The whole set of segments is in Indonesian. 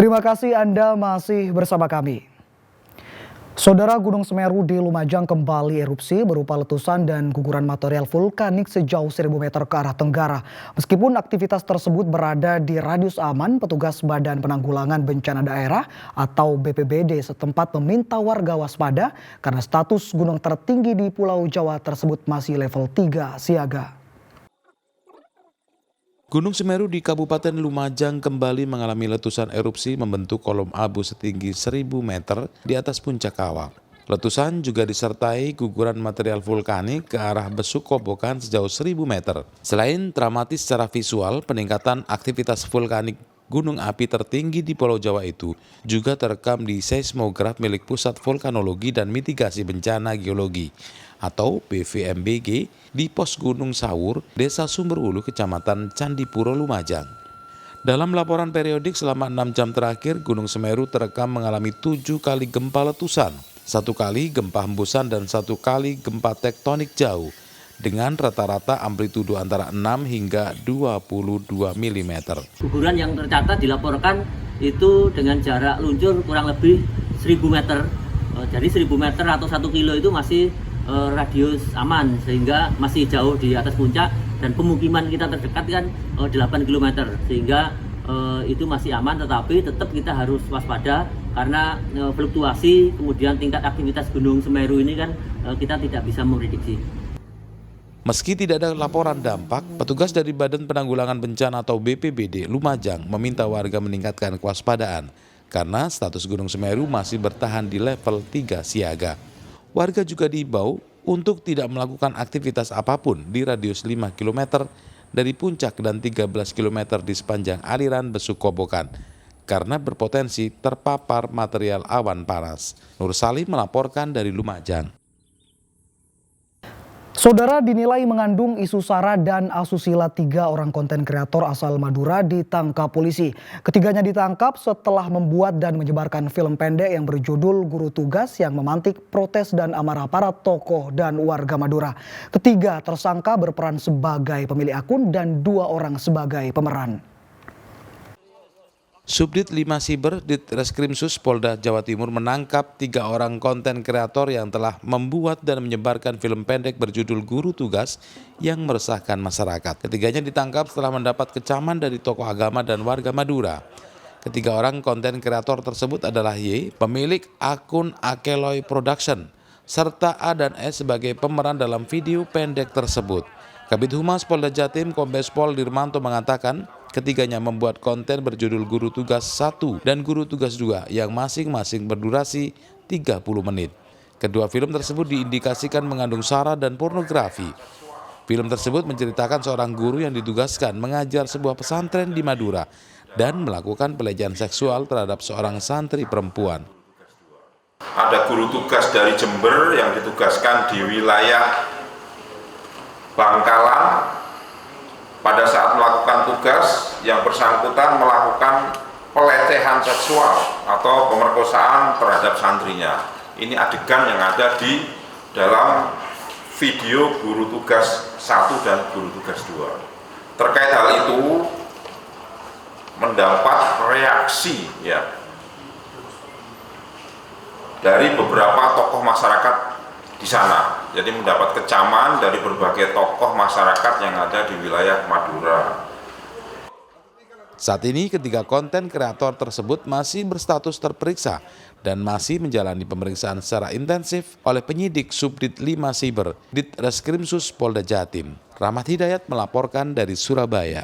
Terima kasih Anda masih bersama kami. Saudara, Gunung Semeru di Lumajang kembali erupsi berupa letusan dan guguran material vulkanik sejauh 1.000 meter ke arah tenggara. Meskipun aktivitas tersebut berada di radius aman, petugas Badan Penanggulangan Bencana Daerah atau BPBD setempat meminta warga waspada karena status gunung tertinggi di Pulau Jawa tersebut masih level 3 siaga. Gunung Semeru di Kabupaten Lumajang kembali mengalami letusan erupsi membentuk kolom abu setinggi 1.000 meter di atas puncak kawah. Letusan juga disertai guguran material vulkanik ke arah Besuk Kobokan sejauh 1.000 meter. Selain dramatis secara visual, peningkatan aktivitas vulkanik gunung api tertinggi di Pulau Jawa itu juga terekam di seismograf milik Pusat Vulkanologi dan Mitigasi Bencana Geologi atau PVMBG di Pos Gunung Sawur, Desa Sumberulu, Kecamatan Candipuro, Lumajang. Dalam laporan periodik selama 6 jam terakhir, Gunung Semeru terekam mengalami 7 kali gempa letusan, 1 kali gempa hembusan dan 1 kali gempa tektonik jauh, dengan rata-rata amplitudo antara 6 hingga 22 mm. Guguran yang tercatat dilaporkan itu dengan jarak luncur kurang lebih 1.000 meter. Jadi 1.000 meter atau 1 kilo itu masih radius aman, sehingga masih jauh di atas puncak, dan pemukiman kita terdekat kan 8 km, sehingga itu masih aman, tetapi tetap kita harus waspada karena fluktuasi kemudian tingkat aktivitas Gunung Semeru ini kan kita tidak bisa memprediksi. Meski tidak ada laporan dampak, petugas dari Badan Penanggulangan Bencana atau BPBD Lumajang meminta warga meningkatkan kewaspadaan karena status Gunung Semeru masih bertahan di level 3 siaga. Warga juga diimbau untuk tidak melakukan aktivitas apapun di radius 5 km dari puncak dan 13 km di sepanjang aliran Besuk Kobokan karena berpotensi terpapar material awan panas. Nur Salim melaporkan dari Lumajang. Saudara, dinilai mengandung isu sara dan asusila 3 orang konten kreator asal Madura ditangkap polisi. Ketiganya ditangkap setelah membuat dan menyebarkan film pendek yang berjudul Guru Tugas yang memantik protes dan amarah para tokoh dan warga Madura. Ketiga tersangka berperan sebagai pemilik akun dan 2 orang sebagai pemeran. Subdit 5 Siber Ditreskrimsus Polda Jawa Timur menangkap 3 orang konten kreator yang telah membuat dan menyebarkan film pendek berjudul Guru Tugas yang meresahkan masyarakat. Ketiganya ditangkap setelah mendapat kecaman dari tokoh agama dan warga Madura. Ketiga orang konten kreator tersebut adalah Y, pemilik akun Akeloy Production, serta A dan S sebagai pemeran dalam video pendek tersebut. Kabid Humas Polda Jatim Kombes Pol Dirmanto mengatakan ketiganya membuat konten berjudul Guru Tugas 1 dan Guru Tugas 2 yang masing-masing berdurasi 30 menit. Kedua film tersebut diindikasikan mengandung sara dan pornografi. Film tersebut menceritakan seorang guru yang ditugaskan mengajar sebuah pesantren di Madura dan melakukan pelecehan seksual terhadap seorang santri perempuan. Ada guru tugas dari Jember yang ditugaskan di wilayah Bangkalan. Pada saat melakukan tugas, yang bersangkutan melakukan pelecehan seksual atau pemerkosaan terhadap santrinya. Ini adegan yang ada di dalam video Guru Tugas 1 dan Guru Tugas 2. Terkait hal itu mendapat reaksi dari beberapa tokoh masyarakat di sana. Jadi mendapat kecaman dari berbagai tokoh masyarakat yang ada di wilayah Madura. Saat ini ketiga konten kreator tersebut masih berstatus terperiksa dan masih menjalani pemeriksaan secara intensif oleh penyidik Subdit 5 Siber Ditreskrimsus Polda Jatim. Rahmat Hidayat melaporkan dari Surabaya.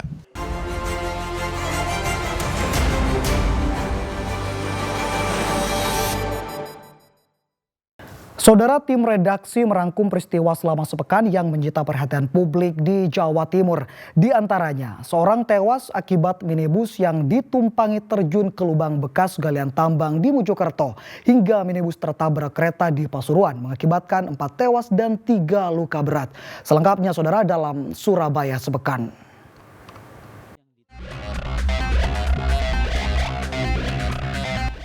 Saudara, tim redaksi merangkum peristiwa selama sepekan yang menyita perhatian publik di Jawa Timur. Di antaranya, seorang tewas akibat minibus yang ditumpangi terjun ke lubang bekas galian tambang di Mojokerto, hingga minibus tertabrak kereta di Pasuruan mengakibatkan 4 tewas dan 3 luka berat. Selengkapnya saudara dalam Surabaya sepekan.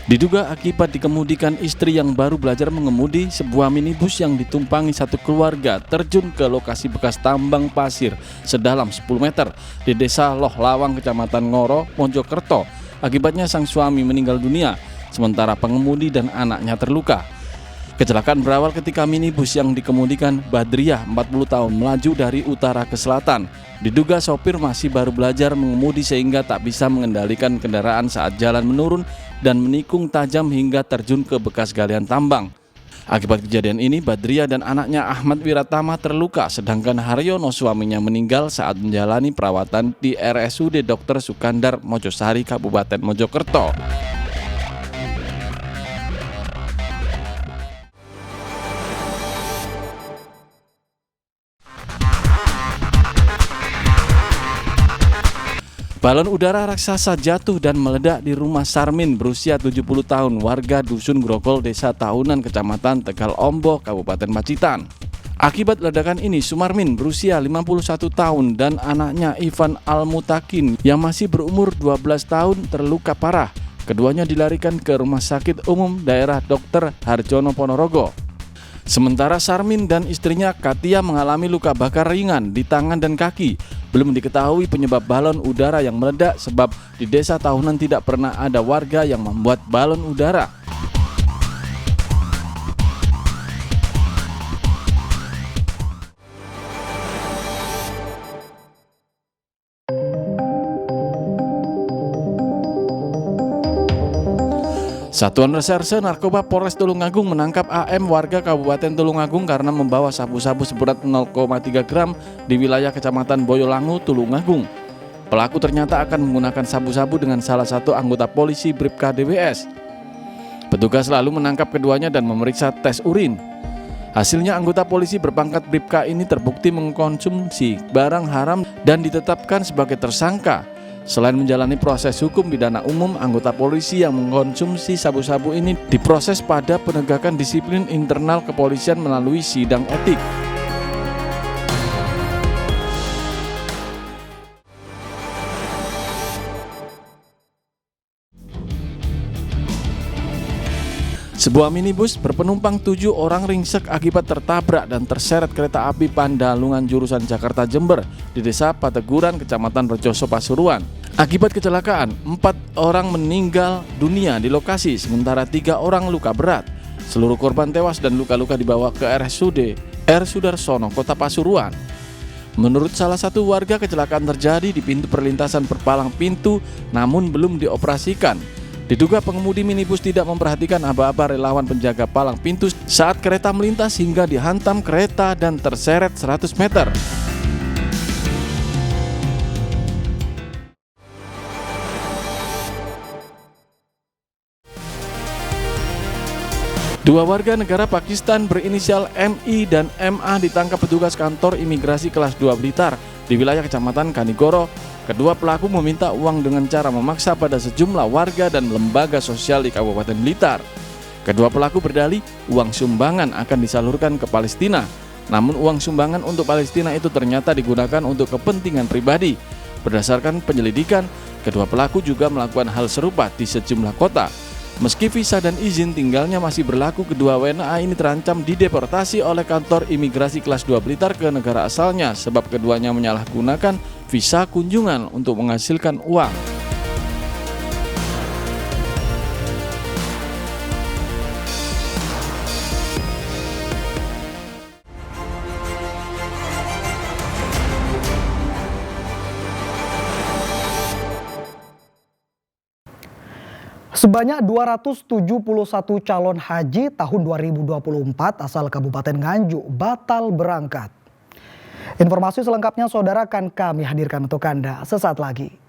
Diduga akibat dikemudikan istri yang baru belajar mengemudi, sebuah minibus yang ditumpangi satu keluarga terjun ke lokasi bekas tambang pasir sedalam 10 meter di Desa Loh Lawang, Kecamatan Ngoro, Mojokerto Akibatnya sang suami meninggal dunia, sementara pengemudi dan anaknya terluka. Kecelakaan berawal ketika minibus yang dikemudikan Badriah 40 tahun melaju dari utara ke selatan. Diduga sopir masih baru belajar mengemudi sehingga tak bisa mengendalikan kendaraan saat jalan menurun dan menikung tajam hingga terjun ke bekas galian tambang. Akibat kejadian ini, Badriah dan anaknya Ahmad Wiratama terluka, sedangkan Haryono suaminya meninggal saat menjalani perawatan di RSUD Dr. Sukandar Mojosari, Kabupaten Mojokerto. Balon udara raksasa jatuh dan meledak di rumah Sarmin berusia 70 tahun warga Dusun Grogol, Desa Tahunan, Kecamatan Tegal Ombo, Kabupaten Pacitan. Akibat ledakan ini, Sumarmin berusia 51 tahun dan anaknya Ivan Almutakin yang masih berumur 12 tahun terluka parah. Keduanya dilarikan ke Rumah Sakit Umum Daerah Dr. Harjono Ponorogo. Sementara Sarmin dan istrinya Katia mengalami luka bakar ringan di tangan dan kaki. Belum diketahui penyebab balon udara yang meledak sebab di Desa Tahunan tidak pernah ada warga yang membuat balon udara. Satuan Reserse Narkoba Polres Tulungagung menangkap AM warga Kabupaten Tulungagung karena membawa sabu-sabu seberat 0,3 gram di wilayah Kecamatan Boyolangu, Tulungagung. Pelaku ternyata akan menggunakan sabu-sabu dengan salah satu anggota polisi Bribka DWS. Petugas lalu menangkap keduanya dan memeriksa tes urin. Hasilnya anggota polisi berpangkat Bribka ini terbukti mengkonsumsi barang haram dan ditetapkan sebagai tersangka. Selain menjalani proses hukum pidana umum, anggota polisi yang mengkonsumsi sabu-sabu ini diproses pada penegakan disiplin internal kepolisian melalui sidang etik. Sebuah minibus berpenumpang 7 orang ringsek akibat tertabrak dan terseret kereta api Pandalungan jurusan Jakarta Jember di Desa Pateguran, Kecamatan Rejoso, Pasuruan. Akibat kecelakaan, 4 orang meninggal dunia di lokasi, sementara 3 orang luka berat. Seluruh korban tewas dan luka-luka dibawa ke RSUD R. Sudarsono, Kota Pasuruan. Menurut salah satu warga, kecelakaan terjadi di pintu perlintasan perpalang pintu namun belum dioperasikan. Diduga pengemudi minibus tidak memperhatikan aba-aba relawan penjaga palang pintu saat kereta melintas hingga dihantam kereta dan terseret 100 meter. Dua warga negara Pakistan berinisial MI dan MA ditangkap petugas kantor imigrasi kelas 2 Blitar di wilayah Kecamatan Kanigoro. Kedua pelaku meminta uang dengan cara memaksa pada sejumlah warga dan lembaga sosial di Kabupaten Blitar. Kedua pelaku berdalih uang sumbangan akan disalurkan ke Palestina. Namun uang sumbangan untuk Palestina itu ternyata digunakan untuk kepentingan pribadi. Berdasarkan penyelidikan, kedua pelaku juga melakukan hal serupa di sejumlah kota. Meski visa dan izin tinggalnya masih berlaku, kedua WNA ini terancam dideportasi oleh kantor imigrasi kelas 2 Blitar ke negara asalnya sebab keduanya menyalahgunakan visa kunjungan untuk menghasilkan uang. Sebanyak 271 calon haji tahun 2024 asal Kabupaten Nganjuk batal berangkat. Informasi selengkapnya saudara akan kami hadirkan untuk Anda sesaat lagi.